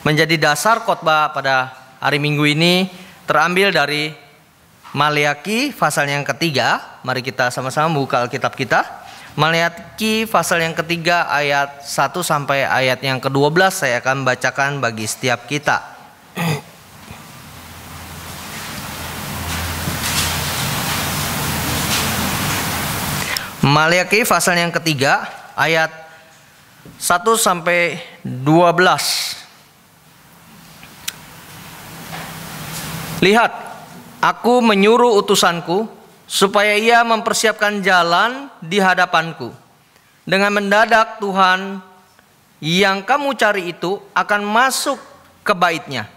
menjadi dasar khotbah pada hari Minggu ini terambil dari Maleakhi pasal yang ketiga. Mari kita sama-sama buka Alkitab kita. Maleakhi pasal yang ketiga ayat 1 sampai ayat yang ke-12 saya akan bacakan bagi setiap kita. Maleakhi pasal yang ketiga ayat 1 sampai 12. Lihat, aku menyuruh utusanku supaya ia mempersiapkan jalan di hadapanku. Dengan mendadak Tuhan yang kamu cari itu akan masuk ke baitnya.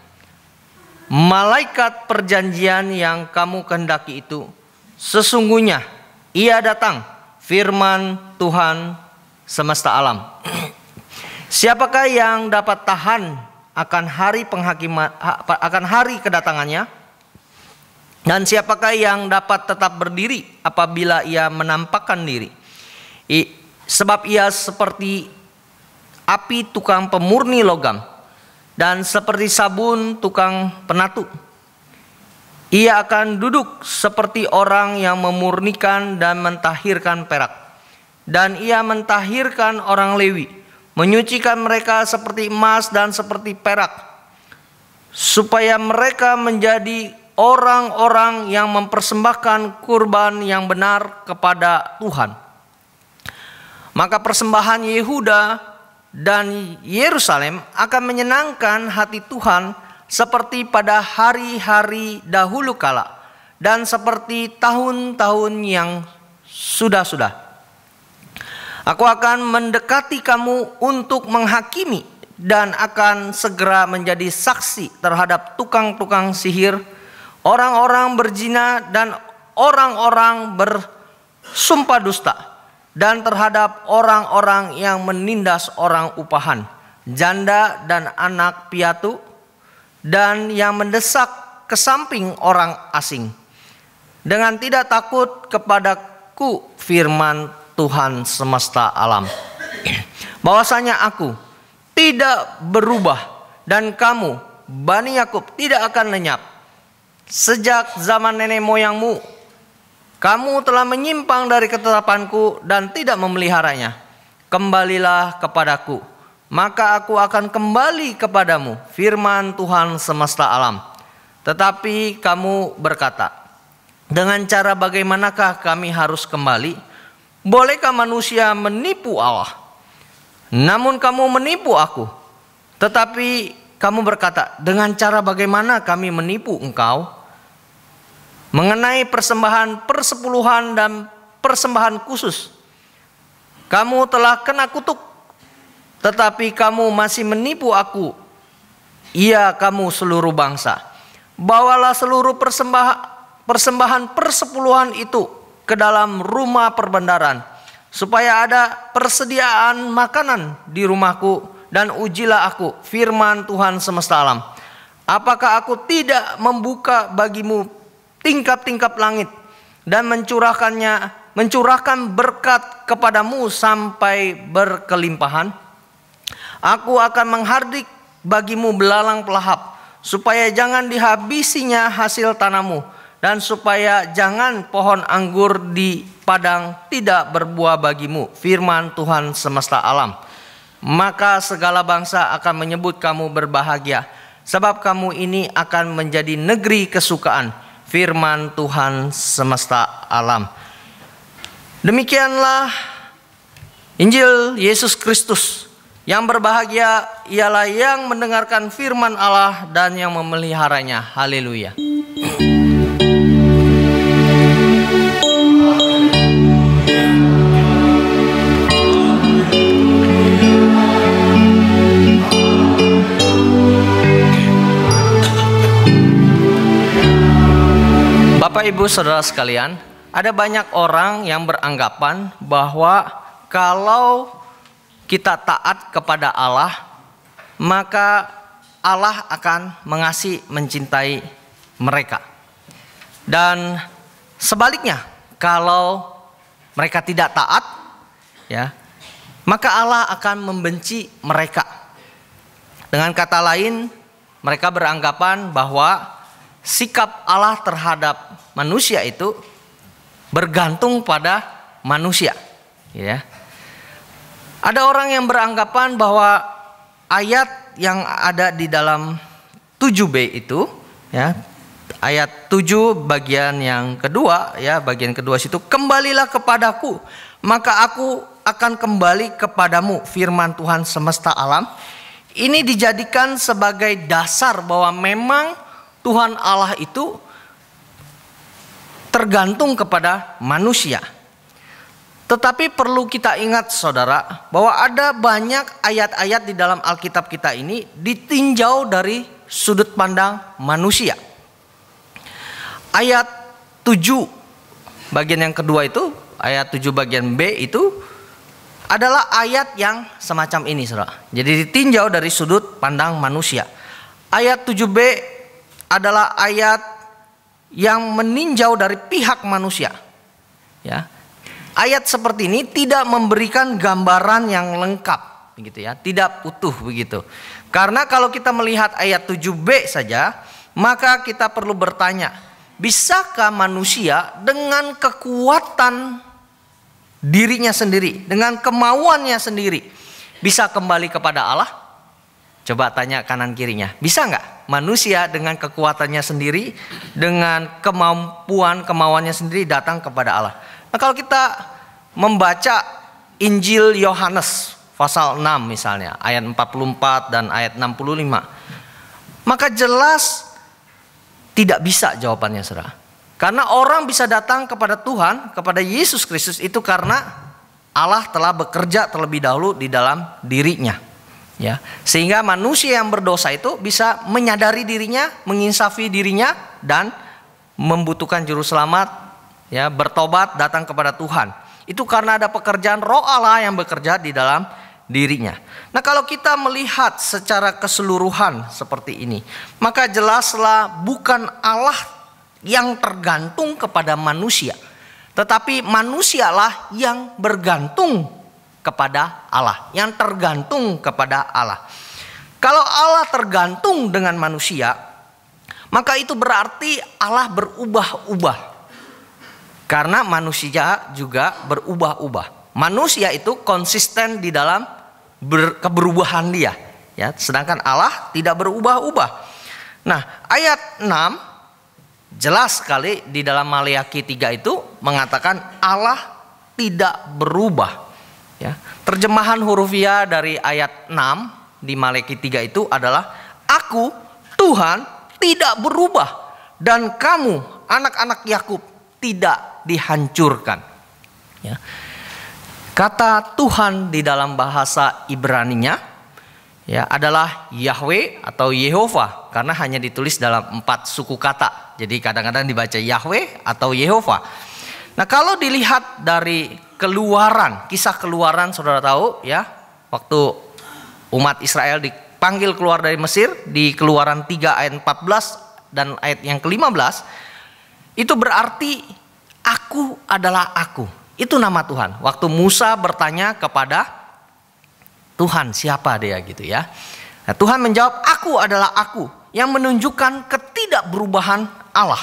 Malaikat perjanjian yang kamu kehendaki itu, sesungguhnya ia datang, firman Tuhan semesta alam. Siapakah yang dapat tahan akan hari penghakiman, akan hari kedatangannya? Dan siapakah yang dapat tetap berdiri apabila ia menampakkan diri? Sebab ia seperti api tukang pemurni logam, dan seperti sabun tukang penatu. Ia akan duduk seperti orang yang memurnikan dan mentahirkan perak. Dan ia mentahirkan orang Lewi, menyucikan mereka seperti emas dan seperti perak, supaya mereka menjadi orang-orang yang mempersembahkan kurban yang benar kepada Tuhan. Maka persembahan Yehuda dan Yerusalem akan menyenangkan hati Tuhan seperti pada hari-hari dahulu kala dan seperti tahun-tahun yang sudah-sudah. Aku akan mendekati kamu untuk menghakimi dan akan segera menjadi saksi terhadap tukang-tukang sihir, orang-orang berzina dan orang-orang bersumpah dusta, dan terhadap orang-orang yang menindas orang upahan, janda dan anak piatu, dan yang mendesak ke samping orang asing, dengan tidak takut kepadaku, firman Tuhan semesta alam. Bahwasanya aku tidak berubah dan kamu, Bani Yakub, tidak akan lenyap. Sejak zaman nenek moyangmu, kamu telah menyimpang dari ketetapanku dan tidak memeliharanya. Kembalilah kepadaku, maka aku akan kembali kepadamu, firman Tuhan semesta alam. Tetapi kamu berkata, dengan cara bagaimanakah kami harus kembali? Bolehkah manusia menipu Allah? Namun kamu menipu aku. Tetapi kamu berkata, dengan cara bagaimana kami menipu engkau? Mengenai persembahan persepuluhan dan persembahan khusus, kamu telah kena kutuk. Tetapi kamu masih menipu aku, iya kamu seluruh bangsa. Bawalah seluruh persembahan persepuluhan itu ke dalam rumah perbendaharaan, supaya ada persediaan makanan di rumahku, dan ujilah aku, firman Tuhan semesta alam. Apakah aku tidak membuka bagimu tingkap-tingkap langit dan mencurahkan berkat kepadamu sampai berkelimpahan? Aku akan menghardik bagimu belalang pelahap, supaya jangan dihabisinya hasil tanahmu, dan supaya jangan pohon anggur di padang tidak berbuah bagimu, firman Tuhan semesta alam. Maka segala bangsa akan menyebut kamu berbahagia, sebab kamu ini akan menjadi negeri kesukaan, firman Tuhan semesta alam. Demikianlah Injil Yesus Kristus. Yang berbahagia ialah yang mendengarkan firman Allah dan yang memeliharanya. Haleluya. Bapak Ibu Saudara sekalian, ada banyak orang yang beranggapan bahwa kalau kita taat kepada Allah, maka Allah akan mengasihi, mencintai mereka. Dan sebaliknya, kalau mereka tidak taat, ya, maka Allah akan membenci mereka. Dengan kata lain, mereka beranggapan bahwa sikap Allah terhadap manusia itu bergantung pada manusia, ya. Ada orang yang beranggapan bahwa ayat yang ada di dalam 7b itu, ya, ayat 7 bagian yang kedua, ya, bagian kedua situ, kembalilah kepadaku, maka aku akan kembali kepadamu, firman Tuhan semesta alam. Ini dijadikan sebagai dasar bahwa memang Tuhan Allah itu tergantung kepada manusia. Tetapi perlu kita ingat saudara, bahwa ada banyak ayat-ayat di dalam Alkitab kita ini ditinjau dari sudut pandang manusia. Ayat 7 bagian yang kedua itu, ayat 7 bagian B itu adalah ayat yang semacam ini, saudara. Jadi ditinjau dari sudut pandang manusia. Ayat 7b adalah ayat yang meninjau dari pihak manusia, ya. Ayat seperti ini tidak memberikan gambaran yang lengkap, begitu ya, tidak utuh begitu. Karena kalau kita melihat ayat 7b saja, maka kita perlu bertanya, bisakah manusia dengan kekuatan dirinya sendiri, dengan kemauannya sendiri, bisa kembali kepada Allah? Coba tanya kanan kirinya, bisa nggak manusia dengan kekuatannya sendiri, dengan kemauannya sendiri datang kepada Allah? Nah, kalau kita membaca Injil Yohanes pasal 6 misalnya, ayat 44 dan ayat 65, maka jelas tidak bisa jawabannya, saudara. Karena orang bisa datang kepada Tuhan, kepada Yesus Kristus itu karena Allah telah bekerja terlebih dahulu di dalam dirinya, ya. Sehingga manusia yang berdosa itu bisa menyadari dirinya, menginsafi dirinya, dan membutuhkan juru selamat, ya, bertobat, datang kepada Tuhan. Itu karena ada pekerjaan Roh Allah yang bekerja di dalam dirinya. Nah, kalau kita melihat secara keseluruhan seperti ini, maka jelaslah bukan Allah yang tergantung kepada manusia, tetapi manusialah yang bergantung kepada Allah, yang tergantung kepada Allah. Kalau Allah tergantung dengan manusia, maka itu berarti Allah berubah-ubah. Karena manusia juga berubah-ubah. Manusia itu konsisten di dalam keberubahan dia, ya, sedangkan Allah tidak berubah-ubah. Nah, ayat 6 jelas sekali di dalam Maleakhi 3 itu mengatakan Allah tidak berubah, ya. Terjemahan hurufiah dari ayat 6 di Maleakhi 3 itu adalah, aku Tuhan tidak berubah dan kamu anak-anak Yakub tidak dihancurkan, ya. Kata Tuhan di dalam bahasa Ibraninya, ya, adalah Yahweh atau Yehovah, karena hanya ditulis dalam 4 suku kata. Jadi kadang-kadang dibaca Yahweh atau Yehovah. Nah, kalau dilihat dari Keluaran, kisah Keluaran, saudara tahu, ya, waktu umat Israel dipanggil keluar dari Mesir di Keluaran 3 ayat 14 dan ayat yang ke-15, itu berarti aku adalah aku. Itu nama Tuhan. Waktu Musa bertanya kepada Tuhan, siapa dia gitu, ya. Nah, Tuhan menjawab, aku adalah aku, yang menunjukkan ketidakberubahan Allah.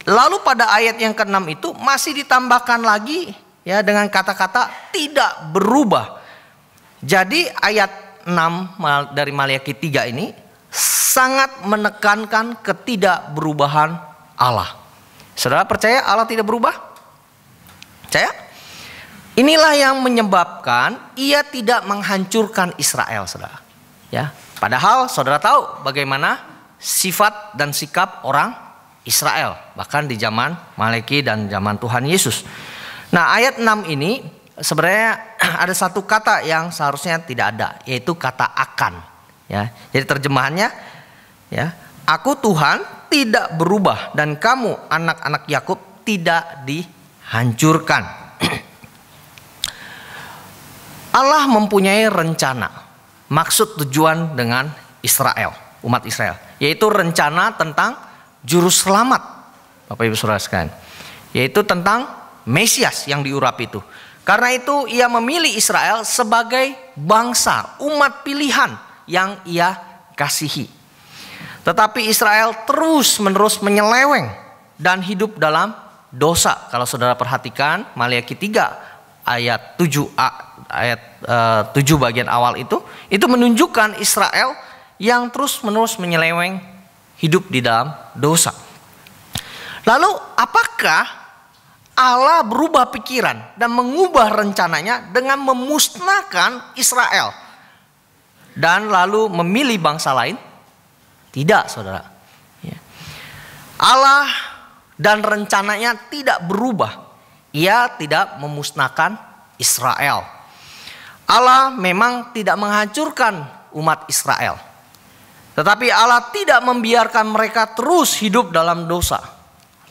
Lalu pada ayat yang ke-6 itu masih ditambahkan lagi, ya, dengan kata-kata tidak berubah. Jadi ayat 6 dari Maleakhi 3 ini sangat menekankan ketidakberubahan Allah. Saudara percaya Allah tidak berubah? Percaya? Inilah yang menyebabkan ia tidak menghancurkan Israel, saudara. Ya, padahal saudara tahu bagaimana sifat dan sikap orang Israel, bahkan di zaman Maleakhi dan zaman Tuhan Yesus. Nah, ayat 6 ini sebenarnya ada satu kata yang seharusnya tidak ada, yaitu kata akan. Ya, jadi terjemahannya, ya, aku Tuhan tidak berubah dan kamu anak-anak Yakub tidak dihancurkan. Allah mempunyai rencana, maksud tujuan dengan Israel, umat Israel, yaitu rencana tentang juru selamat, Bapak Ibu Saudara sekalian, yaitu tentang Mesias yang diurapi itu. Karena itu ia memilih Israel sebagai bangsa, umat pilihan yang Ia kasihi. Tetapi Israel terus-menerus menyeleweng dan hidup dalam dosa. Kalau saudara perhatikan Maleakhi 3 ayat 7a, ayat 7 bagian awal itu menunjukkan Israel yang terus-menerus menyeleweng hidup di dalam dosa. Lalu apakah Allah berubah pikiran dan mengubah rencananya dengan memusnahkan Israel dan lalu memilih bangsa lain? Tidak, saudara. Allah dan rencananya tidak berubah. Ia tidak memusnahkan Israel. Allah memang tidak menghancurkan umat Israel, tetapi Allah tidak membiarkan mereka terus hidup dalam dosa.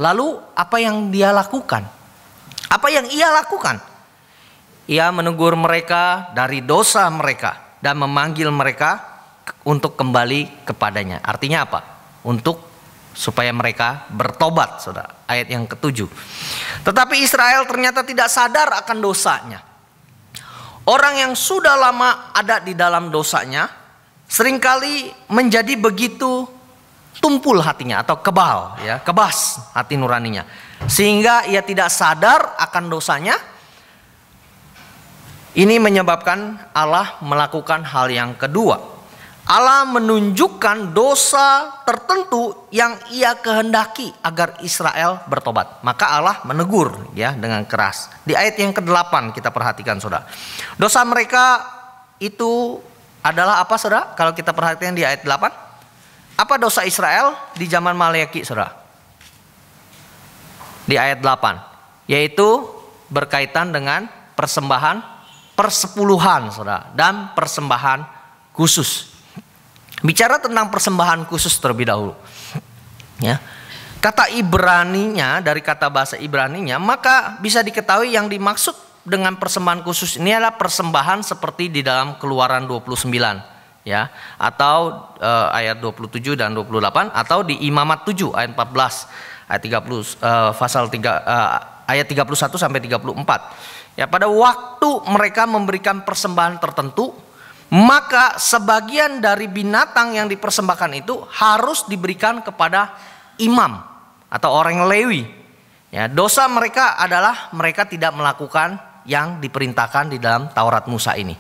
Lalu apa yang Dia lakukan? Apa yang Ia lakukan? Ia menegur mereka dari dosa mereka dan memanggil mereka untuk kembali kepadanya. Artinya apa? Supaya mereka bertobat, saudara. Ayat yang ke-7. Tetapi Israel ternyata tidak sadar akan dosanya. Orang yang sudah lama ada di dalam dosanya seringkali menjadi begitu tumpul hatinya atau kebas hati nuraninya, sehingga ia tidak sadar akan dosanya. Ini menyebabkan Allah melakukan hal yang kedua. Allah menunjukkan dosa tertentu yang Ia kehendaki agar Israel bertobat. Maka Allah menegur dengan keras. Di ayat yang ke-8 kita perhatikan, saudara. Dosa mereka itu adalah apa, saudara? Kalau kita perhatikan di ayat 8. Apa dosa Israel di zaman Maleakhi, saudara? Di ayat 8, yaitu berkaitan dengan persembahan persepuluhan, saudara, dan persembahan khusus. Bicara tentang persembahan khusus terlebih dahulu, kata Ibraninya, dari kata bahasa Ibraninya, maka bisa diketahui yang dimaksud dengan persembahan khusus ini adalah persembahan seperti di dalam Keluaran 29. Atau ayat 27 dan 28, atau di Imamat 7 ayat 14, ayat 30 pasal 3 ayat 31 sampai 34. Pada waktu mereka memberikan persembahan tertentu, maka sebagian dari binatang yang dipersembahkan itu harus diberikan kepada imam atau orang Lewi. Dosa mereka adalah mereka tidak melakukan yang diperintahkan di dalam Taurat Musa ini.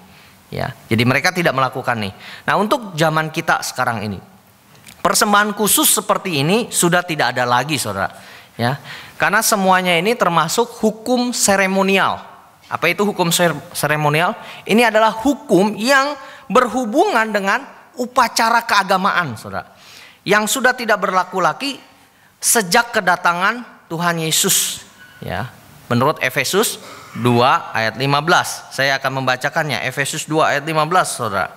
Jadi mereka tidak melakukan nih. Nah, untuk zaman kita sekarang ini, persembahan khusus seperti ini sudah tidak ada lagi, saudara. Karena semuanya ini termasuk hukum seremonial. Apa itu hukum seremonial? Ini adalah hukum yang berhubungan dengan upacara keagamaan, saudara, yang sudah tidak berlaku lagi sejak kedatangan Tuhan Yesus. Menurut Efesus 2 ayat 15. Saya akan membacakannya. Efesus 2 ayat 15, saudara.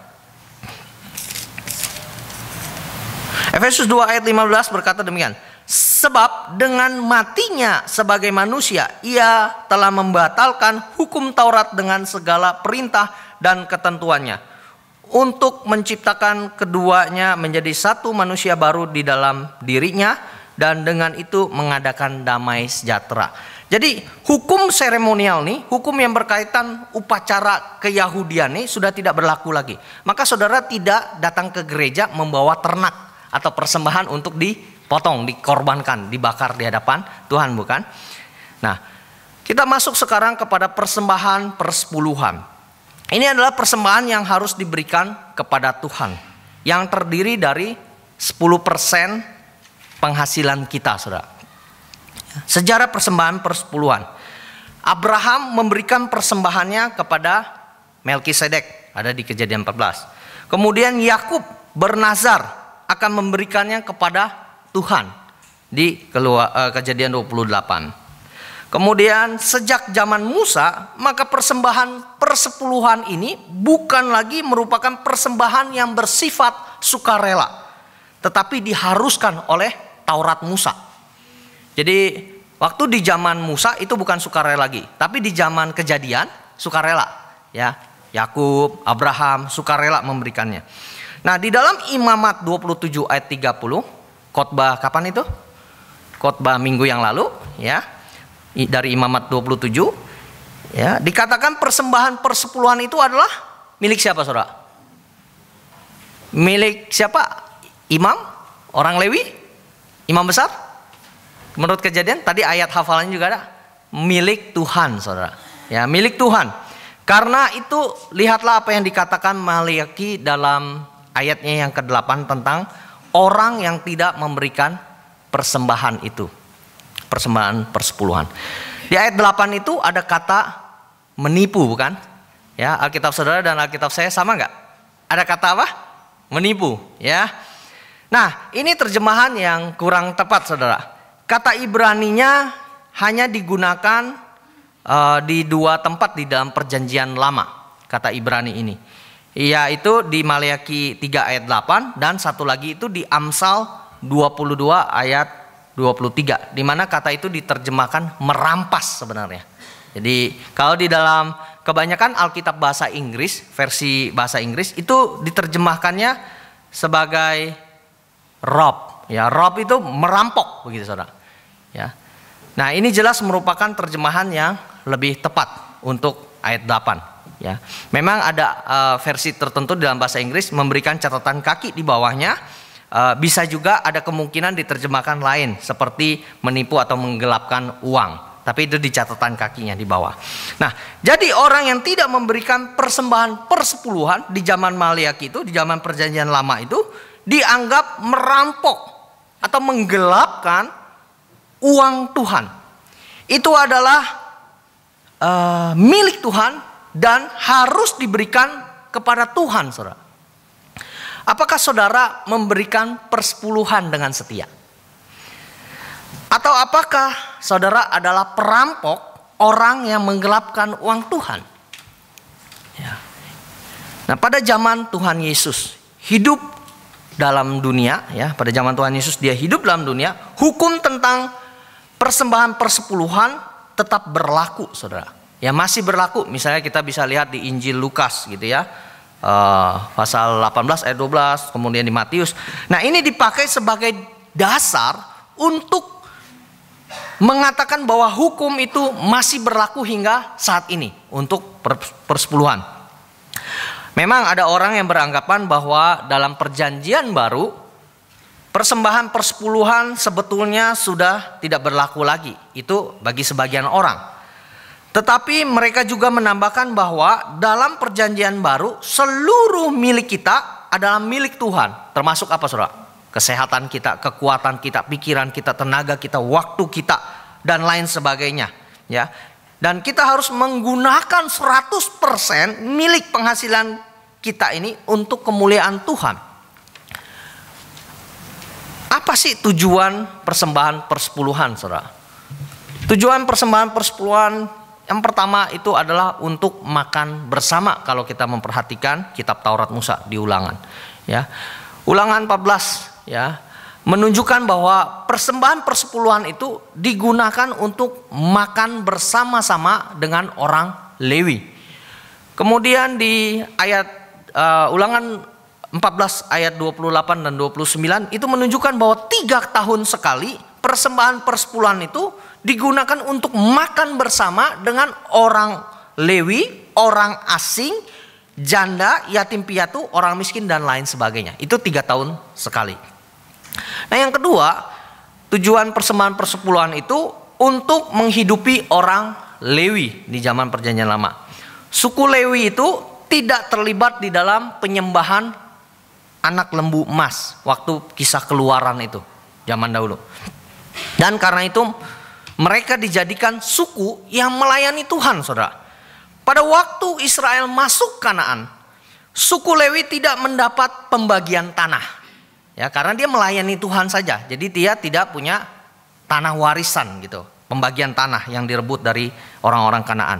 Efesus 2 ayat 15 berkata demikian. Sebab dengan matinya sebagai manusia, Ia telah membatalkan hukum Taurat dengan segala perintah dan ketentuannya, untuk menciptakan keduanya menjadi satu manusia baru di dalam dirinya, dan dengan itu mengadakan damai sejahtera. Jadi hukum seremonial nih, hukum yang berkaitan upacara keyahudian nih sudah tidak berlaku lagi. Maka saudara tidak datang ke gereja membawa ternak atau persembahan untuk dipotong, dikorbankan, dibakar di hadapan Tuhan, bukan? Nah, kita masuk sekarang kepada persembahan persepuluhan. Ini adalah persembahan yang harus diberikan kepada Tuhan, yang terdiri dari 10% penghasilan kita, saudara. Sejarah persembahan persepuluhan. Abraham memberikan persembahannya kepada Melkisedek, ada di Kejadian 14. Kemudian Yakub bernazar akan memberikannya kepada Tuhan di Kejadian 28. Kemudian sejak zaman Musa, maka persembahan persepuluhan ini bukan lagi merupakan persembahan yang bersifat sukarela, tetapi diharuskan oleh Taurat Musa. Jadi waktu di zaman Musa itu bukan sukarela lagi, tapi di zaman Kejadian sukarela. Yakub, Abraham sukarela memberikannya. Nah, di dalam Imamat 27 ayat 30, khotbah kapan itu? Khotbah minggu yang lalu, dari Imamat 27, dikatakan persembahan persepuluhan itu adalah milik siapa, saudara? Milik siapa? Imam? Orang Lewi? Imam besar? Menurut Kejadian tadi ayat hafalannya juga ada. Milik Tuhan, saudara. Ya, milik Tuhan. Karena itu lihatlah apa yang dikatakan Maliaki dalam ayatnya yang ke-8 tentang orang yang tidak memberikan persembahan itu. Persembahan persepuluhan. Di ayat 8 itu ada kata menipu, bukan? Ya, Alkitab saudara dan Alkitab saya sama nggak? Ada kata apa? Menipu, ya. Nah, ini terjemahan yang kurang tepat, saudara. Kata Ibraninya hanya digunakan di dua tempat di dalam perjanjian lama, kata Ibrani ini. Yaitu di Maliaki 3 ayat 8 dan satu lagi itu di Amsal 22 ayat 23, di mana kata itu diterjemahkan merampas sebenarnya. Jadi kalau di dalam kebanyakan Alkitab bahasa Inggris, versi bahasa Inggris itu diterjemahkannya sebagai rob. Ya, rob itu merampok begitu, saudara. Ya. Nah, ini jelas merupakan terjemahan yang lebih tepat untuk ayat 8. Ya. Memang ada versi tertentu dalam bahasa Inggris memberikan catatan kaki di bawahnya. Bisa juga ada kemungkinan diterjemahkan lain seperti menipu atau menggelapkan uang. Tapi itu di catatan kakinya di bawah. Nah, jadi orang yang tidak memberikan persembahan persepuluhan di zaman Maliaki itu, di zaman perjanjian lama itu, dianggap merampok atau menggelapkan uang Tuhan. Itu adalah milik Tuhan dan harus diberikan kepada Tuhan, saudara. Apakah saudara memberikan persepuluhan dengan setia? Atau apakah saudara adalah perampok, orang yang menggelapkan uang Tuhan? Ya. Nah, pada zaman Tuhan Yesus hidup dalam dunia, ya, pada zaman Tuhan Yesus dia hidup dalam dunia, hukum tentang persembahan persepuluhan tetap berlaku, saudara. Ya, masih berlaku. Misalnya kita bisa lihat di Injil Lukas, gitu ya, pasal 18 ayat 12, kemudian di Matius. Nah, ini dipakai sebagai dasar untuk mengatakan bahwa hukum itu masih berlaku hingga saat ini untuk persepuluhan. Memang ada orang yang beranggapan bahwa dalam perjanjian baru persembahan persepuluhan sebetulnya sudah tidak berlaku lagi. Itu bagi sebagian orang. Tetapi mereka juga menambahkan bahwa dalam perjanjian baru seluruh milik kita adalah milik Tuhan. Termasuk apa, saudara? Kesehatan kita, kekuatan kita, pikiran kita, tenaga kita, waktu kita, dan lain sebagainya. Ya. Dan kita harus menggunakan 100% milik penghasilan kita ini untuk kemuliaan Tuhan. Apa sih tujuan persembahan persepuluhan, saudara? Tujuan persembahan persepuluhan yang pertama itu adalah untuk makan bersama. Kalau kita memperhatikan kitab Taurat Musa di Ulangan, ya. Ulangan 14, ya, menunjukkan bahwa persembahan persepuluhan itu digunakan untuk makan bersama-sama dengan orang Lewi. Kemudian di ayat Ulangan 14 ayat 28 dan 29 itu menunjukkan bahwa 3 tahun sekali persembahan persepuluhan itu digunakan untuk makan bersama dengan orang Lewi, orang asing, janda, yatim piatu, orang miskin dan lain sebagainya. Itu 3 tahun sekali. Nah, yang kedua, tujuan persembahan persepuluhan itu untuk menghidupi orang Lewi di zaman perjanjian lama. Suku Lewi itu tidak terlibat di dalam penyembahan anak lembu emas waktu kisah keluaran itu zaman dahulu. Dan karena itu mereka dijadikan suku yang melayani Tuhan, saudara. Pada waktu Israel masuk Kanaan, suku Lewi tidak mendapat pembagian tanah. Ya, karena dia melayani Tuhan saja. Jadi dia tidak punya tanah warisan gitu. Pembagian tanah yang direbut dari orang-orang Kanaan.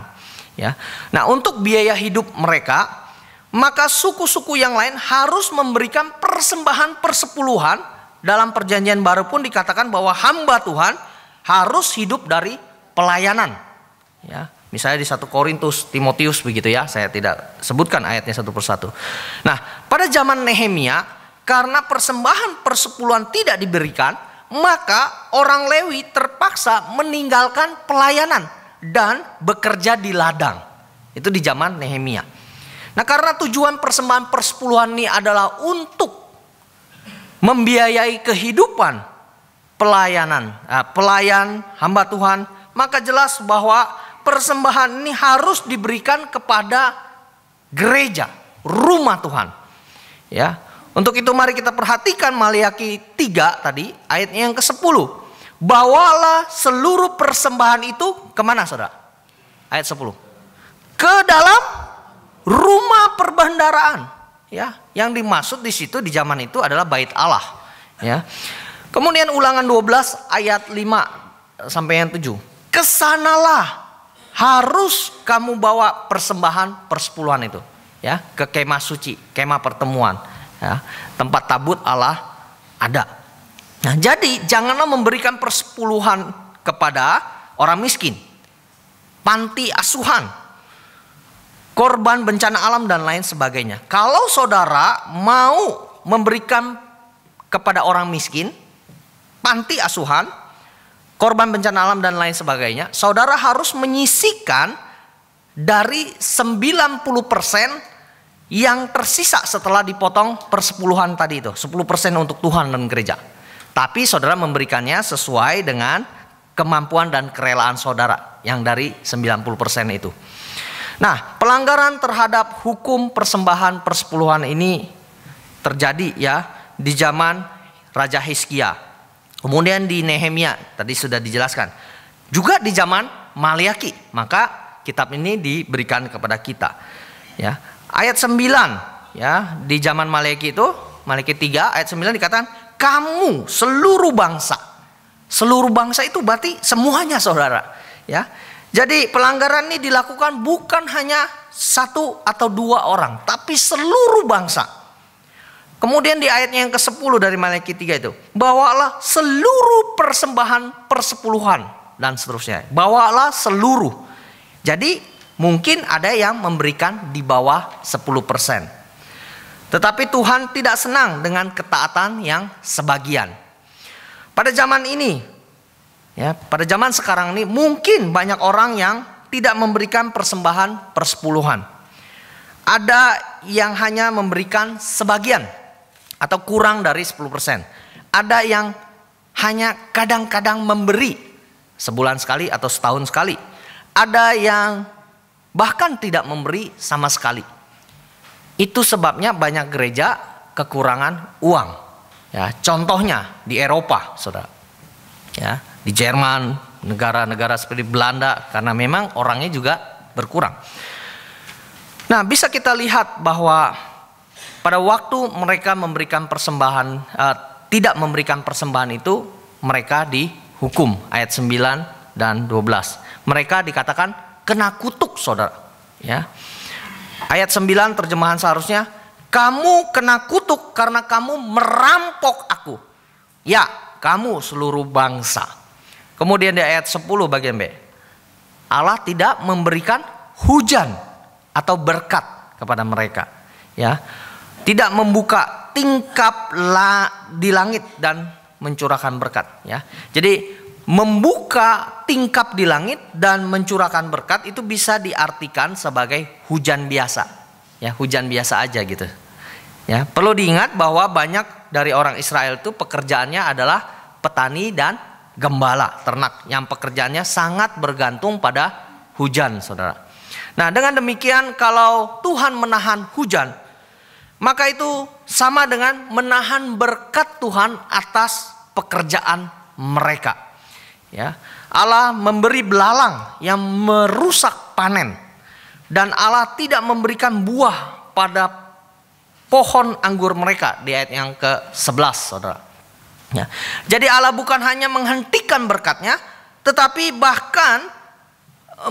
Ya. Nah, untuk biaya hidup mereka, maka suku-suku yang lain harus memberikan persembahan persepuluhan. Dalam perjanjian baru pun dikatakan bahwa hamba Tuhan harus hidup dari pelayanan. Ya. Misalnya di 1 Korintus, Timotius begitu ya. Saya tidak sebutkan ayatnya satu persatu. Nah, pada zaman Nehemia, karena persembahan persepuluhan tidak diberikan, maka orang Lewi terpaksa meninggalkan pelayanan dan bekerja di ladang. Itu di zaman Nehemia. Nah, karena tujuan persembahan persepuluhan ini adalah untuk membiayai kehidupan pelayan hamba Tuhan, maka jelas bahwa persembahan ini harus diberikan kepada gereja, rumah Tuhan. Ya. Untuk itu mari kita perhatikan Maliaki 3 tadi, ayatnya yang ke-10. Bawalah seluruh persembahan itu kemana, saudara? Ayat 10. Ke dalam rumah perbendaharaan. Ya, yang dimaksud di situ di zaman itu adalah bait Allah. Ya. Kemudian Ulangan 12 ayat 5 sampai yang 7. Kesanalah harus kamu bawa persembahan persepuluhan itu, ya, ke kemah suci, kemah pertemuan. Ya, tempat tabut Allah ada. Nah, jadi janganlah memberikan persepuluhan kepada orang miskin, panti asuhan, korban bencana alam dan lain sebagainya. Kalau saudara mau memberikan kepada orang miskin, panti asuhan, korban bencana alam dan lain sebagainya, saudara harus menyisihkan dari 90% yang tersisa setelah dipotong persepuluhan tadi itu. 10% untuk Tuhan dan gereja. Tapi saudara memberikannya sesuai dengan kemampuan dan kerelaan saudara yang dari 90% itu. Nah, pelanggaran terhadap hukum persembahan persepuluhan ini terjadi ya di zaman Raja Hizkia. Kemudian di Nehemia tadi sudah dijelaskan. Juga di zaman Maliaki. Maka kitab ini diberikan kepada kita. Ya. Ayat 9 ya, di zaman Maliaki itu, Maliaki 3 ayat 9 dikatakan, kamu seluruh bangsa. Seluruh bangsa itu berarti semuanya, saudara. Ya. Jadi pelanggaran ini dilakukan bukan hanya 1 atau 2 orang, tapi seluruh bangsa. Kemudian di ayatnya yang ke-10 dari Maliaki 3 itu, bawalah seluruh persembahan persepuluhan dan seterusnya. Bawalah seluruh. Jadi mungkin ada yang memberikan di bawah 10%. Tetapi Tuhan tidak senang dengan ketaatan yang sebagian. Pada zaman ini, ya, pada zaman sekarang ini mungkin banyak orang yang tidak memberikan persembahan persepuluhan. Ada yang hanya memberikan sebagian atau kurang dari 10%. Ada yang hanya kadang-kadang memberi sebulan sekali atau setahun sekali. Ada yang bahkan tidak memberi sama sekali. Itu sebabnya banyak gereja kekurangan uang. Ya, contohnya di Eropa, saudara. Ya, di Jerman, negara-negara seperti Belanda, karena memang orangnya juga berkurang. Nah, bisa kita lihat bahwa pada waktu mereka memberikan persembahan, tidak memberikan persembahan itu, mereka dihukum. Ayat 9 dan 12. Mereka dikatakan kena kutuk, saudara. Ya. Ayat 9 terjemahan seharusnya, kamu kena kutuk karena kamu merampok aku. Ya, kamu seluruh bangsa. Kemudian di ayat 10 bagian B, Allah tidak memberikan hujan atau berkat kepada mereka. Ya, tidak membuka tingkap di langit dan mencurahkan berkat. Ya, jadi membuka tingkap di langit dan mencurahkan berkat itu bisa diartikan sebagai hujan biasa. Ya, hujan biasa aja gitu. Ya, perlu diingat bahwa banyak dari orang Israel itu pekerjaannya adalah petani dan gembala ternak yang pekerjaannya sangat bergantung pada hujan, saudara. Nah, dengan demikian kalau Tuhan menahan hujan, maka itu sama dengan menahan berkat Tuhan atas pekerjaan mereka. Ya, Allah memberi belalang yang merusak panen, dan Allah tidak memberikan buah pada pohon anggur mereka di ayat yang ke-11, saudara. Ya, jadi Allah bukan hanya menghentikan berkatnya, tetapi bahkan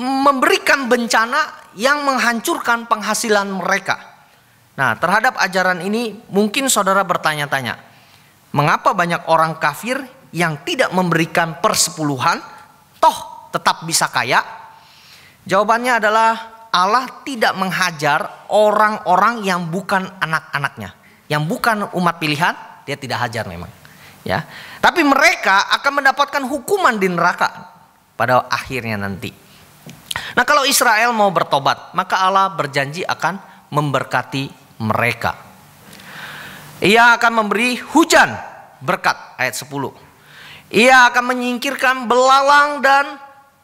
memberikan bencana yang menghancurkan penghasilan mereka. Nah, terhadap ajaran ini mungkin saudara bertanya-tanya, mengapa banyak orang kafir yang tidak memberikan persepuluhan, toh tetap bisa kaya? Jawabannya adalah Allah tidak menghajar orang-orang yang bukan anak-anaknya, yang bukan umat pilihan, dia tidak hajar memang. Ya, tapi mereka akan mendapatkan hukuman di neraka pada akhirnya nanti. Nah, kalau Israel mau bertobat, maka Allah berjanji akan memberkati mereka. Ia akan memberi hujan berkat, ayat 10. Ia akan menyingkirkan belalang dan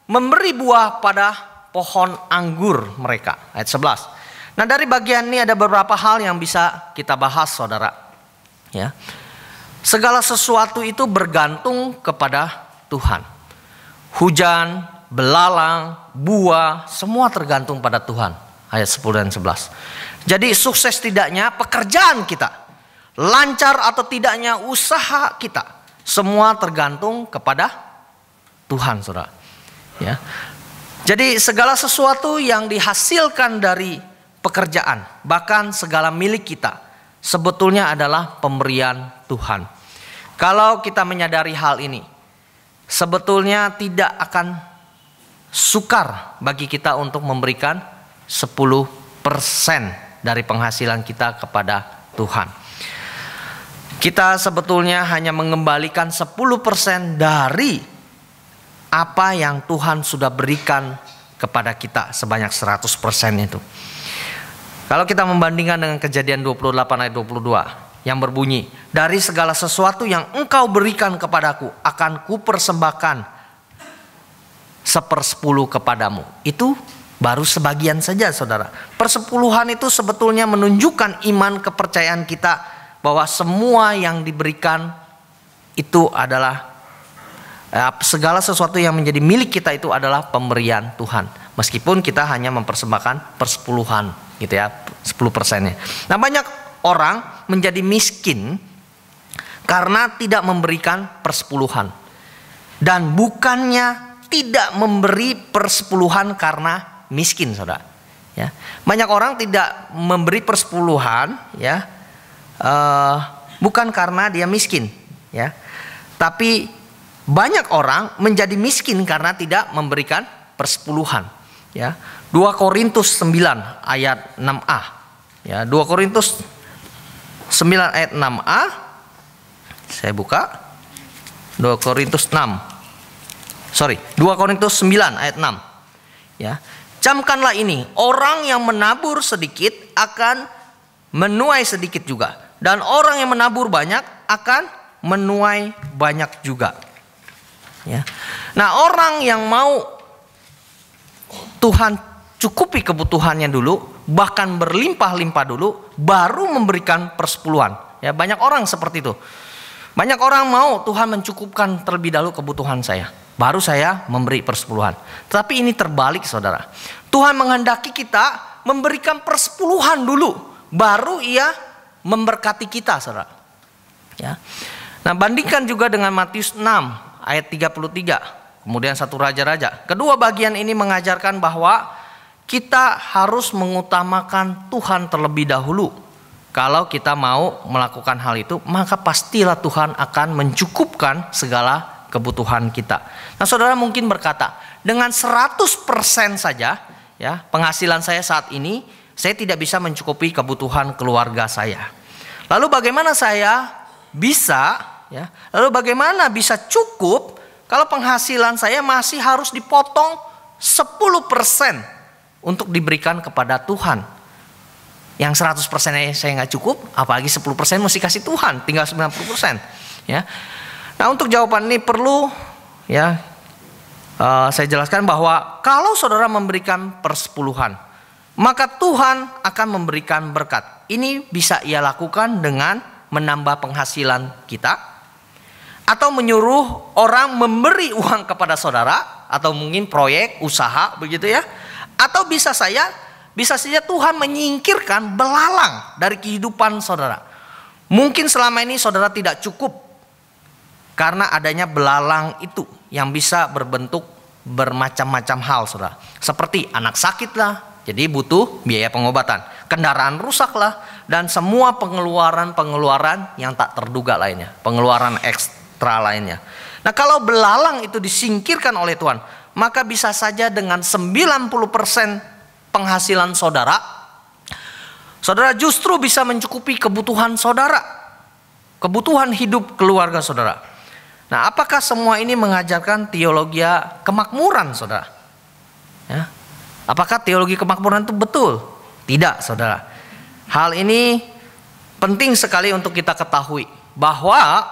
memberi buah pada pohon anggur mereka, ayat 11. Nah, dari bagian ini ada beberapa hal yang bisa kita bahas, saudara. Ya. Segala sesuatu itu bergantung kepada Tuhan. Hujan, belalang, buah, semua tergantung pada Tuhan. Ayat 10 dan 11. Jadi sukses tidaknya pekerjaan kita, lancar atau tidaknya usaha kita, semua tergantung kepada Tuhan, saudara. Ya. Jadi segala sesuatu yang dihasilkan dari pekerjaan, bahkan segala milik kita, sebetulnya adalah pemberian Tuhan. Kalau kita menyadari hal ini, sebetulnya tidak akan sukar bagi kita untuk memberikan 10% dari penghasilan kita kepada Tuhan. Kita sebetulnya hanya mengembalikan 10% dari apa yang Tuhan sudah berikan kepada kita sebanyak 100% itu. Kalau kita membandingkan dengan Kejadian 28 ayat 22 yang berbunyi, dari segala sesuatu yang engkau berikan kepadaku akan kupersembahkan 1/10 kepadamu. Itu baru sebagian saja, saudara. Persepuluhan itu sebetulnya menunjukkan iman kepercayaan kita bahwa semua yang diberikan itu adalah segala sesuatu yang menjadi milik kita itu adalah pemberian Tuhan. Meskipun kita hanya mempersembahkan persepuluhan gitu ya, 10%-nya. Nah, banyak orang menjadi miskin karena tidak memberikan persepuluhan. Dan bukannya tidak memberi persepuluhan karena miskin, saudara. Ya. Banyak orang tidak memberi persepuluhan ya, bukan karena dia miskin ya. Tapi banyak orang menjadi miskin karena tidak memberikan persepuluhan ya. 2 Korintus 9 ayat 6a ya. 2 Korintus 9 ayat 6a. Saya buka 2 Korintus 9 ayat 6 ya. Camkanlah ini, orang yang menabur sedikit akan menuai sedikit juga, dan orang yang menabur banyak akan menuai banyak juga. Ya. Nah, orang yang mau Tuhan cukupi kebutuhannya dulu, bahkan berlimpah-limpah dulu, baru memberikan persepuluhan. Ya, banyak orang seperti itu. Banyak orang mau Tuhan mencukupkan terlebih dahulu kebutuhan saya, baru saya memberi persepuluhan. Tapi ini terbalik, saudara. Tuhan menghendaki kita memberikan persepuluhan dulu, baru Ia memberkati kita, saudara. Ya. Nah, bandingkan juga dengan Matius 6 ayat 33, kemudian 1 Raja-Raja. Kedua bagian ini mengajarkan bahwa kita harus mengutamakan Tuhan terlebih dahulu. Kalau kita mau melakukan hal itu, maka pastilah Tuhan akan mencukupkan segala kebutuhan kita. Nah, saudara mungkin berkata, dengan 100% saja ya, penghasilan saya saat ini, saya tidak bisa mencukupi kebutuhan keluarga saya. Lalu bagaimana saya bisa ya, lalu bagaimana bisa cukup kalau penghasilan saya masih harus dipotong 10% untuk diberikan kepada Tuhan? Yang 100% saya nggak cukup, apalagi 10% mesti kasih Tuhan, tinggal 90% ya. Nah, untuk jawaban ini perlu ya saya jelaskan bahwa kalau saudara memberikan persepuluhan, maka Tuhan akan memberikan berkat. Ini bisa Ia lakukan dengan menambah penghasilan kita, atau menyuruh orang memberi uang kepada saudara, atau mungkin proyek, usaha begitu ya. Atau bisa saja Tuhan menyingkirkan belalang dari kehidupan saudara. Mungkin selama ini saudara tidak cukup karena adanya belalang itu yang bisa berbentuk bermacam-macam hal, saudara. Seperti anak sakit lah, jadi butuh biaya pengobatan. Kendaraan rusak lah, dan semua pengeluaran yang tak terduga lainnya, pengeluaran ekstra lainnya. Nah, kalau belalang itu disingkirkan oleh Tuhan, maka bisa saja dengan 90% penghasilan saudara, saudara justru bisa mencukupi kebutuhan saudara, kebutuhan hidup keluarga saudara. Nah, apakah semua ini mengajarkan teologi kemakmuran, saudara? Ya. Apakah teologi kemakmuran itu betul? Tidak, saudara. Hal ini penting sekali untuk kita ketahui bahwa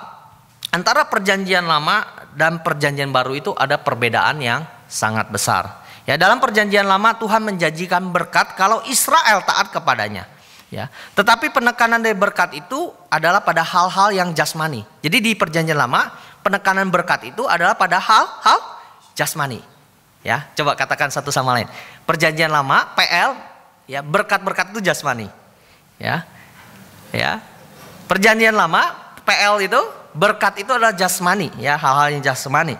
antara perjanjian lama dan perjanjian baru itu ada perbedaan yang sangat besar. Ya, dalam perjanjian lama Tuhan menjanjikan berkat kalau Israel taat kepadanya. Ya, tetapi penekanan dari berkat itu adalah pada hal-hal yang jasmani. Jadi di perjanjian lama penekanan berkat itu adalah pada hal-hal jasmani. Ya, coba katakan satu sama lain. Perjanjian lama PL, ya, berkat-berkat itu jasmani. Ya, ya. Perjanjian lama PL itu berkat itu adalah jasmani, ya, hal-hal yang jasmani.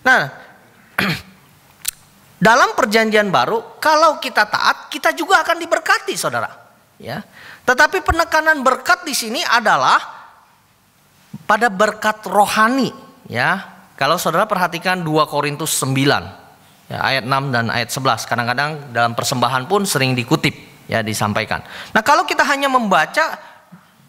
Nah, dalam perjanjian baru kalau kita taat, kita juga akan diberkati, saudara. Ya, tetapi penekanan berkat di sini adalah pada berkat rohani. Ya, kalau saudara perhatikan 2 Korintus 9, ya, ayat 6 dan ayat 11, kadang-kadang dalam persembahan pun sering dikutip, ya, disampaikan. Nah, kalau kita hanya membaca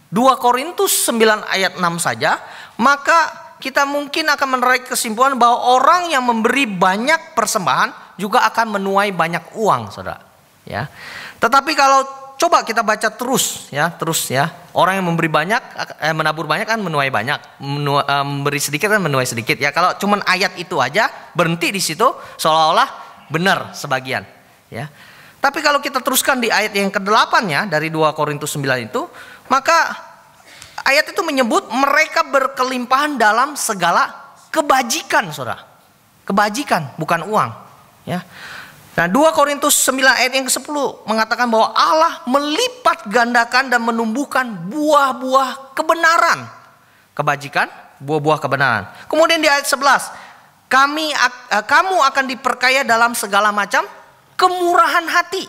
2 Korintus 9 ayat 6 saja, maka kita mungkin akan menarik kesimpulan bahwa orang yang memberi banyak persembahan juga akan menuai banyak uang, saudara. Ya, tetapi kalau coba kita baca terus ya. Orang yang memberi banyak, menabur banyak kan menuai banyak, memberi sedikit kan menuai sedikit. Ya, kalau cuman ayat itu aja berhenti di situ seolah-olah benar sebagian. Ya, tapi kalau kita teruskan di ayat yang ke-8-nya dari 2 Korintus 9 itu, maka ayat itu menyebut mereka berkelimpahan dalam segala kebajikan, saudara. Kebajikan, bukan uang. Ya. Nah, 2 Korintus 9 ayat yang ke-10 mengatakan bahwa Allah melipat gandakan dan menumbuhkan buah-buah kebenaran. Kebajikan, buah-buah kebenaran. Kemudian di ayat 11, kamu akan diperkaya dalam segala macam kemurahan hati.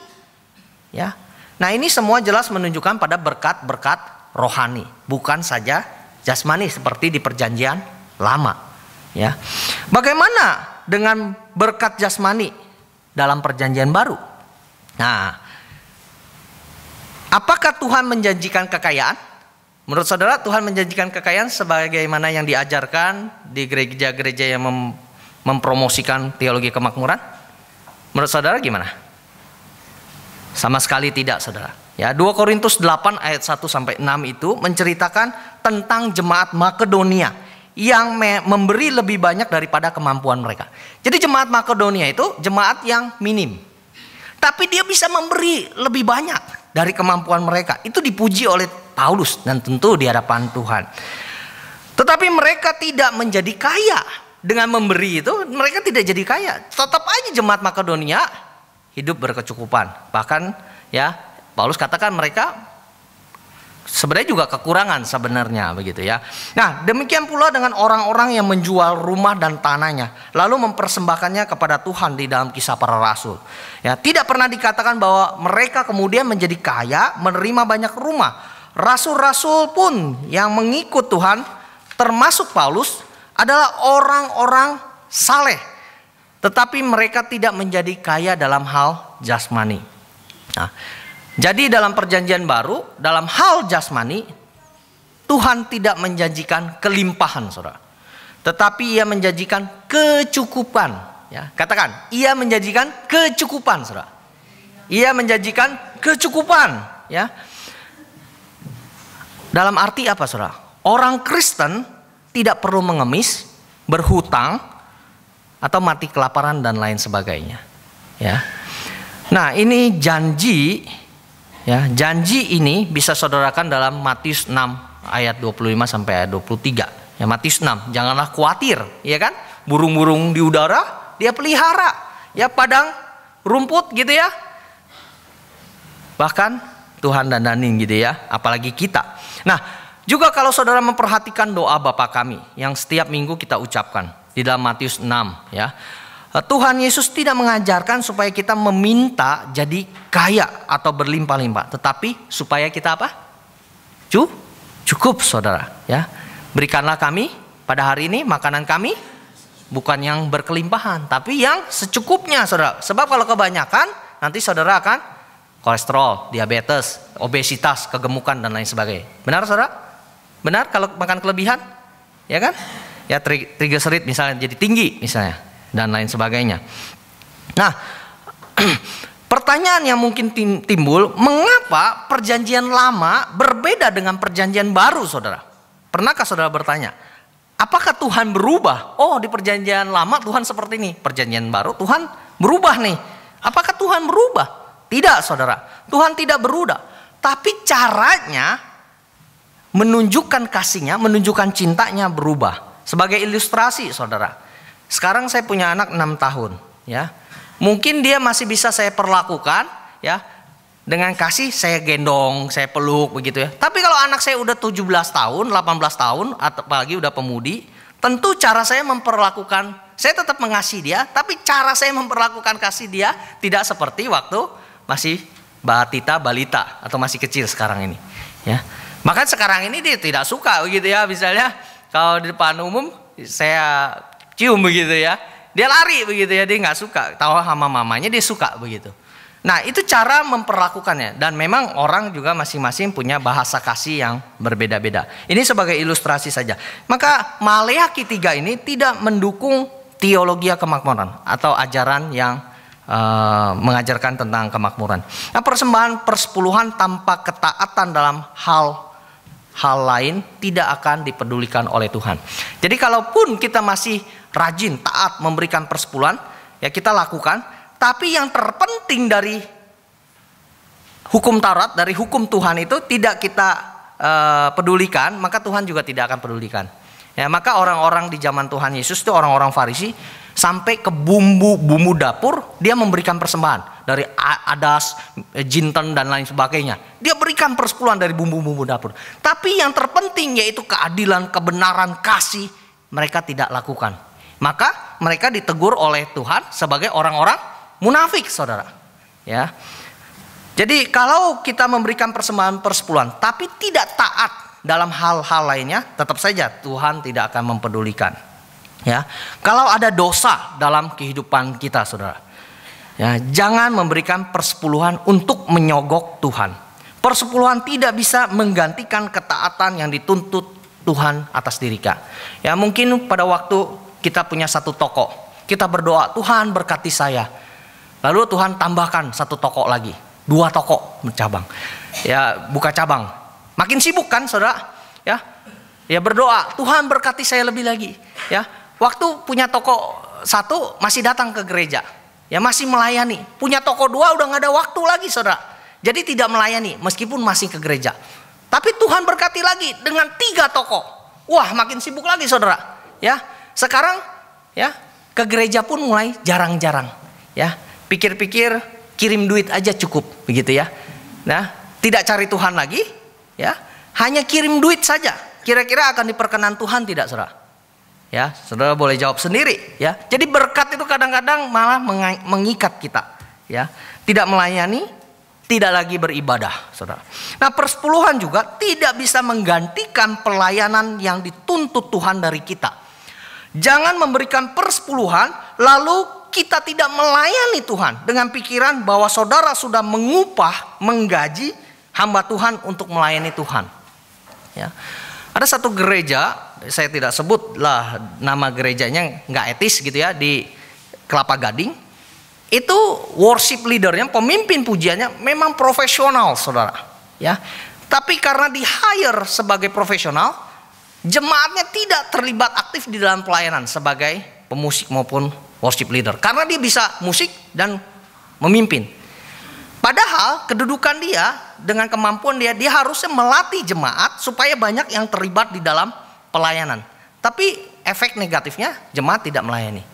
Ya. Nah, ini semua jelas menunjukkan pada berkat-berkat rohani, bukan saja jasmani seperti di perjanjian lama. Ya. Bagaimana dengan berkat jasmani dalam perjanjian baru? Nah, apakah Tuhan menjanjikan kekayaan? Menurut saudara Tuhan menjanjikan kekayaan sebagaimana yang diajarkan di gereja-gereja yang mempromosikan teologi kemakmuran? Menurut saudara gimana? Sama sekali tidak, saudara. Ya, 2 Korintus 8 ayat 1 sampai 6 itu menceritakan tentang jemaat Makedonia yang memberi lebih banyak daripada kemampuan mereka. Jadi jemaat Makedonia itu jemaat yang minim, tapi dia bisa memberi lebih banyak dari kemampuan mereka. Itu dipuji oleh Paulus dan tentu di hadapan Tuhan. Tetapi mereka tidak menjadi kaya dengan memberi itu. Mereka tidak jadi kaya. Tetap aja jemaat Makedonia hidup berkecukupan. Bahkan ya Paulus katakan mereka sebenarnya juga kekurangan sebenarnya, begitu ya. Nah, demikian pula dengan orang-orang yang menjual rumah dan tanahnya lalu mempersembahkannya kepada Tuhan di dalam Kisah Para Rasul. Ya, tidak pernah dikatakan bahwa mereka kemudian menjadi kaya, menerima banyak rumah. Rasul-rasul pun yang mengikut Tuhan, termasuk Paulus, adalah orang-orang saleh, tetapi mereka tidak menjadi kaya dalam hal jasmani. Nah, jadi dalam perjanjian baru, dalam hal jasmani, Tuhan tidak menjanjikan kelimpahan, saudara, tetapi Ia menjanjikan kecukupan. Ya, katakan, Ia menjanjikan kecukupan, saudara. Ia menjanjikan kecukupan. Ya, dalam arti apa, saudara? Orang Kristen tidak perlu mengemis, berhutang, atau mati kelaparan dan lain sebagainya. Ya, nah ini janji. Ya, janji ini bisa saudarakan dalam Matius 6 ayat 25 sampai ayat 23. Ya, Matius 6, janganlah khawatir, ya kan? Burung-burung di udara dia pelihara, ya, padang rumput gitu ya. Bahkan Tuhan dandanin gitu ya, apalagi kita. Nah, juga kalau saudara memperhatikan doa Bapa kami yang setiap minggu kita ucapkan di dalam Matius 6, ya. Tuhan Yesus tidak mengajarkan supaya kita meminta jadi kaya atau berlimpah-limpah, tetapi supaya kita apa? Cukup, saudara. Ya, berikanlah kami pada hari ini makanan kami, bukan yang berkelimpahan, tapi yang secukupnya, saudara. Sebab kalau kebanyakan, nanti saudara akan kolesterol, diabetes, obesitas, kegemukan dan lain sebagainya. Benar, saudara? Benar kalau makan kelebihan, ya kan? Ya, triglycerid misalnya jadi tinggi misalnya, dan lain sebagainya. Nah, pertanyaan yang mungkin timbul, mengapa perjanjian lama berbeda dengan perjanjian baru, saudara? Pernahkah saudara bertanya, apakah Tuhan berubah? Oh, di perjanjian lama Tuhan seperti ini, perjanjian baru Tuhan berubah nih. Apakah Tuhan berubah? Tidak, saudara. Tuhan tidak berubah. Tapi caranya menunjukkan kasihnya, menunjukkan cintanya berubah. Sebagai ilustrasi, saudara. Sekarang saya punya anak 6 tahun, ya. Mungkin dia masih bisa saya perlakukan, ya, dengan kasih, saya gendong, saya peluk begitu ya. Tapi kalau anak saya udah 17 tahun, 18 tahun, atau apalagi udah pemudi, tentu cara saya memperlakukan, saya tetap mengasihi dia, tapi cara saya memperlakukan kasih dia tidak seperti waktu masih balita atau masih kecil sekarang ini, ya. Maka sekarang ini dia tidak suka begitu ya, misalnya kalau di depan umum saya cium begitu ya, dia lari begitu ya, dia nggak suka. Tahu sama mamanya dia suka begitu. Nah, itu cara memperlakukannya. Dan memang orang juga masing-masing punya bahasa kasih yang berbeda-beda. Ini sebagai ilustrasi saja. Maka Maleakhi 3 ini tidak mendukung teologi kemakmuran atau ajaran yang mengajarkan tentang kemakmuran. Nah, persembahan persepuluhan tanpa ketaatan dalam hal lain tidak akan dipedulikan oleh Tuhan. Jadi kalaupun kita masih rajin, taat memberikan persepuluhan, ya kita lakukan. Tapi yang terpenting dari hukum Taurat, dari hukum Tuhan itu tidak kita pedulikan, maka Tuhan juga tidak akan pedulikan. Ya, maka orang-orang di zaman Tuhan Yesus itu orang-orang Farisi, sampai ke bumbu dapur dia memberikan persembahan dari adas, jinten dan lain sebagainya. Dia berikan persepuluhan dari bumbu-bumbu dapur. Tapi yang terpenting yaitu keadilan, kebenaran, kasih, mereka tidak lakukan. Maka mereka ditegur oleh Tuhan sebagai orang-orang munafik, saudara. Ya. Jadi kalau kita memberikan persembahan persepuluhan tapi tidak taat dalam hal-hal lainnya, tetap saja Tuhan tidak akan mempedulikan. Ya. Kalau ada dosa dalam kehidupan kita, saudara, ya, jangan memberikan persepuluhan untuk menyogok Tuhan. Persepuluhan tidak bisa menggantikan ketaatan yang dituntut Tuhan atas diri kita. Ya, mungkin pada waktu kita punya satu toko, kita berdoa, Tuhan berkati saya. Lalu Tuhan tambahkan satu toko lagi, 2 toko cabang. Ya, buka cabang. Makin sibuk kan, saudara? Ya, ya berdoa, Tuhan berkati saya lebih lagi. Ya, waktu punya toko 1 masih datang ke gereja, ya masih melayani. Punya toko 2 udah nggak ada waktu lagi, saudara. Jadi tidak melayani meskipun masih ke gereja. Tapi Tuhan berkati lagi dengan 3 toko. Wah, makin sibuk lagi, saudara. Ya, sekarang ya ke gereja pun mulai jarang-jarang. Ya, pikir-pikir kirim duit aja cukup, begitu ya. Nah, tidak cari Tuhan lagi, ya, hanya kirim duit saja. Kira-kira akan diperkenan Tuhan tidak, saudara? Ya, saudara boleh jawab sendiri, ya. Jadi berkat itu kadang-kadang malah mengikat kita, ya. Tidak melayani, tidak lagi beribadah, saudara. Nah, persepuluhan juga tidak bisa menggantikan pelayanan yang dituntut Tuhan dari kita. Jangan memberikan persepuluhan lalu kita tidak melayani Tuhan dengan pikiran bahwa saudara sudah menggaji hamba Tuhan untuk melayani Tuhan. Ya. Ada satu gereja, saya tidak sebutlah nama gerejanya, nggak etis gitu ya, di Kelapa Gading. Itu worship leadernya, pemimpin pujiannya memang profesional, saudara. Ya, tapi karena di hire sebagai profesional, jemaatnya tidak terlibat aktif di dalam pelayanan sebagai pemusik maupun worship leader, karena dia bisa musik dan memimpin. Padahal kedudukan dia dengan kemampuan dia harusnya melatih jemaat supaya banyak yang terlibat di dalam pelayanan. Tapi efek negatifnya jemaat tidak melayani.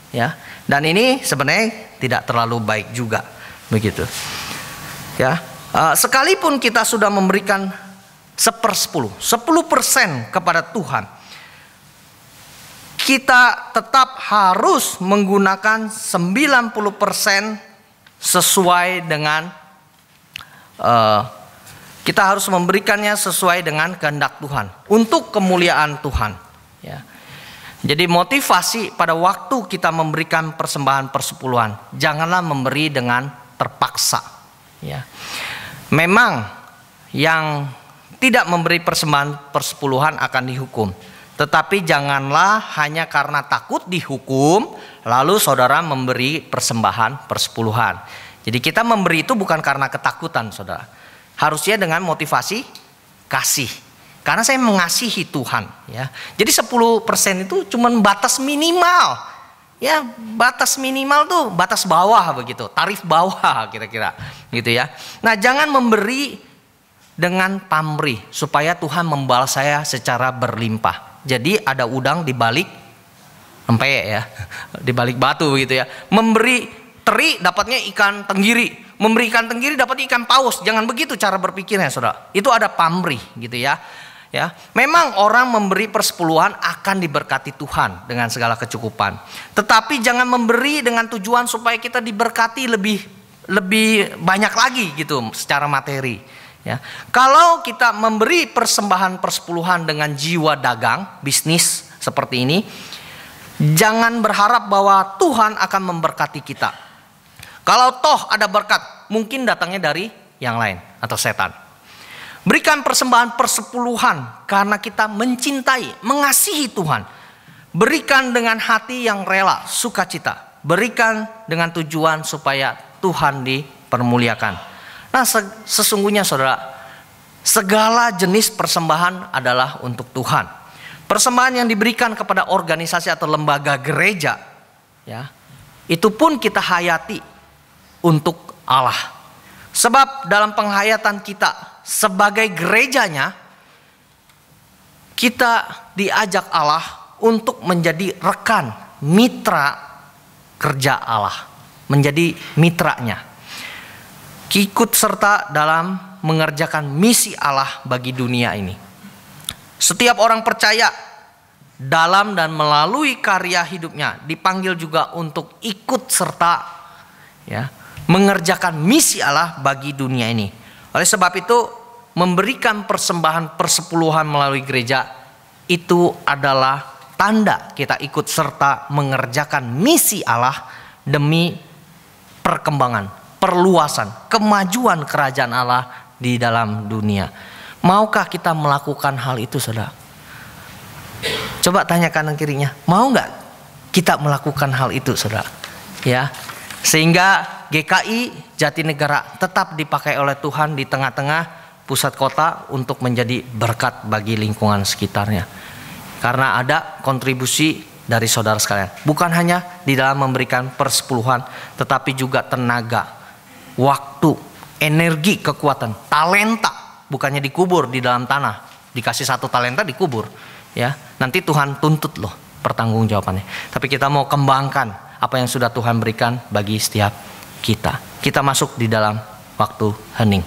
Ya, dan ini sebenarnya tidak terlalu baik juga, begitu. Ya, sekalipun kita sudah memberikan 10% kepada Tuhan, kita tetap harus menggunakan 90% sesuai dengan kita harus memberikannya sesuai dengan kehendak Tuhan untuk kemuliaan Tuhan. Ya. Jadi motivasi pada waktu kita memberikan persembahan persepuluhan, janganlah memberi dengan terpaksa. Ya. Memang yang tidak memberi persembahan persepuluhan akan dihukum. Tetapi janganlah hanya karena takut dihukum, lalu saudara memberi persembahan persepuluhan. Jadi kita memberi itu bukan karena ketakutan, saudara. Harusnya dengan motivasi kasih. Karena saya mengasihi Tuhan, ya. Jadi 10% itu cuma batas minimal. Ya, batas minimal tuh batas bawah begitu, tarif bawah kira-kira gitu ya. Nah, jangan memberi dengan pamrih supaya Tuhan membalas saya secara berlimpah. Jadi ada udang di balik empek ya, di balik batu gitu ya. Memberi teri dapatnya ikan tenggiri, memberi ikan tenggiri dapat ikan paus. Jangan begitu cara berpikirnya, saudara. Itu ada pamrih gitu ya. Ya, memang orang memberi persepuluhan akan diberkati Tuhan dengan segala kecukupan. Tetapi jangan memberi dengan tujuan supaya kita diberkati lebih banyak lagi gitu secara materi. Ya, kalau kita memberi persembahan persepuluhan dengan jiwa dagang, bisnis seperti ini, jangan berharap bahwa Tuhan akan memberkati kita. Kalau toh ada berkat, mungkin datangnya dari yang lain atau setan. Berikan persembahan persepuluhan karena kita mencintai, mengasihi Tuhan. Berikan dengan hati yang rela, sukacita. Berikan dengan tujuan supaya Tuhan dipermuliakan. Nah, sesungguhnya saudara, segala jenis persembahan adalah untuk Tuhan. Persembahan yang diberikan kepada organisasi atau lembaga gereja, ya, itu pun kita hayati untuk Allah. Sebab dalam penghayatan kita sebagai gerejanya, kita diajak Allah untuk menjadi rekan, mitra kerja Allah, menjadi mitranya, ikut serta dalam mengerjakan misi Allah bagi dunia ini. Setiap orang percaya dalam dan melalui karya hidupnya dipanggil juga untuk ikut serta, ya, mengerjakan misi Allah bagi dunia ini. Oleh sebab itu, memberikan persembahan persepuluhan melalui gereja itu adalah tanda kita ikut serta mengerjakan misi Allah demi perkembangan, perluasan, kemajuan kerajaan Allah di dalam dunia. Maukah kita melakukan hal itu, saudara? Coba tanya kanan kirinya, mau nggak kita melakukan hal itu, saudara? Ya, sehingga GKI Jatinegara tetap dipakai oleh Tuhan di tengah-tengah pusat kota untuk menjadi berkat bagi lingkungan sekitarnya. Karena ada kontribusi dari saudara sekalian. Bukan hanya di dalam memberikan persepuluhan, tetapi juga tenaga, waktu, energi, kekuatan, talenta. Bukannya dikubur di dalam tanah. Dikasih 1 talenta dikubur. Ya, nanti Tuhan tuntut loh pertanggungjawabannya. Tapi kita mau kembangkan apa yang sudah Tuhan berikan bagi setiap kita. Kita masuk di dalam waktu hening.